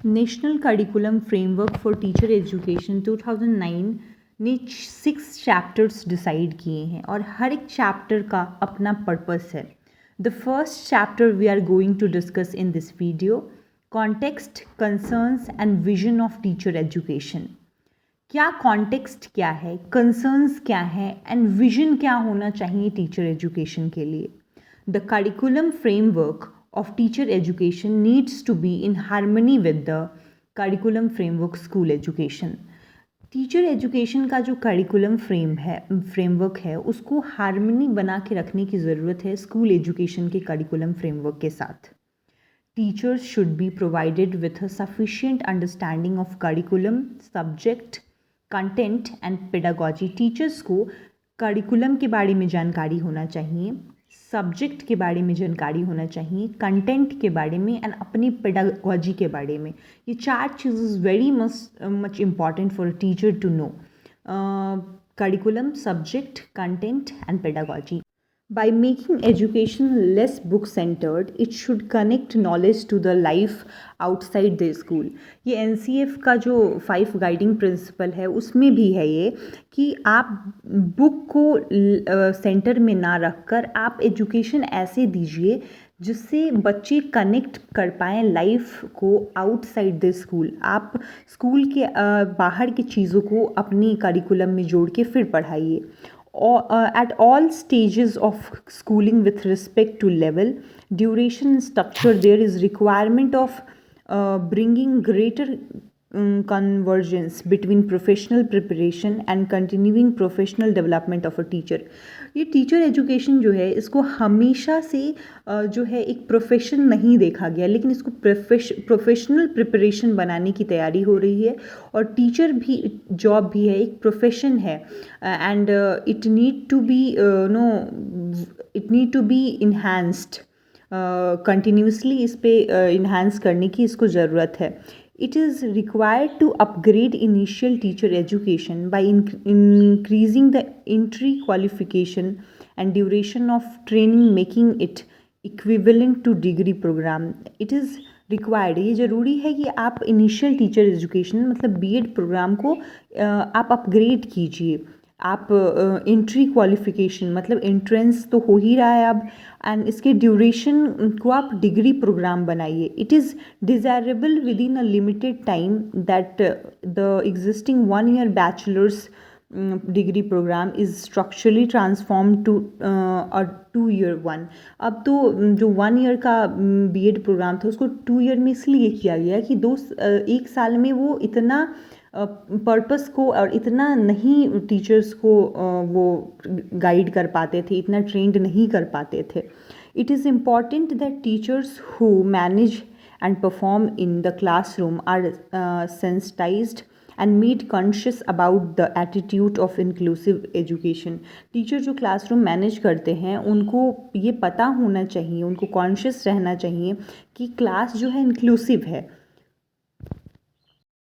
National curriculum framework for teacher education 2009 ने 6 chapters decide किए हैं और हर एक चैप्टर का अपना पर्पस है। The first chapter we are going to discuss in this video, context, concerns and vision of teacher education. क्या context क्या है, कंसर्न्स क्या है एंड विजन क्या होना चाहिए टीचर एजुकेशन के लिए। The curriculum framework of teacher education needs to be in harmony with the curriculum framework school education. Teacher education का जो करिकुलम फ्रेमवर्क है उसको हार्मनी बना के रखने की ज़रूरत है स्कूल एजुकेशन के करिकुलम फ्रेमवर्क के साथ। Teachers should be provided with a sufficient understanding of curriculum, subject, content and pedagogy. Teachers को करिकुलम के बारे में जानकारी होना चाहिए, सब्जेक्ट के बारे में जानकारी होना चाहिए, कंटेंट के बारे में एंड अपनी पेडागॉजी के बारे में। ये 4 चीज़ very much important for a teacher to know. Curriculum, subject, content and pedagogy. By making education less book-centered, it should connect knowledge to the life outside the school. ये NCF का जो 5 guiding principal है उसमें भी है ये कि आप बुक को सेंटर में ना रखकर आप एजुकेशन ऐसे दीजिए जिससे बच्चे कनेक्ट कर पाएँ लाइफ को आउटसाइड द स्कूल। आप स्कूल के बाहर की चीज़ों को अपनी करिकुलम में जोड़ के फिर पढ़ाइए। At all stages of schooling with respect to level, duration and structure, there is requirement of bringing greater convergence between professional preparation and continuing professional development of a teacher. ये टीचर एजुकेशन जो है इसको हमेशा से जो है एक profession नहीं देखा गया, लेकिन इसको प्रोफेशनल प्रिपरेशन बनाने की तैयारी हो रही है और टीचर भी जॉब भी है, एक प्रोफेशन है and it need to be enhanced continuously. इस पे इन्हांस करने की इसको ज़रूरत है। It is required to upgrade initial teacher education by increasing the entry qualification and duration of training, making it equivalent to degree program. It is required, ये ज़रूरी है कि आप इनिशियल टीचर एजुकेशन मतलब बीएड प्रोग्राम को आप upgrade कीजिए। आप एंट्री क्वालिफिकेशन मतलब एंट्रेंस तो हो ही रहा है अब, एंड इसके ड्यूरेशन को आप डिग्री प्रोग्राम बनाइए। It is desirable within a limited time that the existing 1 year bachelors degree programme is structurally transform to a 2 year one। अब तो जो 1 year का बीएड प्रोग्राम था उसको 2 year में इसलिए किया गया कि 1 साल में वो इतना पर्पस को और इतना नहीं टीचर्स को वो गाइड कर पाते थे, इतना ट्रेंड नहीं कर पाते थे। It is important that teachers who manage and perform in the classroom are sensitised and made conscious about the attitude of inclusive education. Teacher जो क्लासरूम मैनेज करते हैं उनको ये पता होना चाहिए, उनको कॉन्शियस रहना चाहिए कि क्लास जो है इंक्लूसिव है।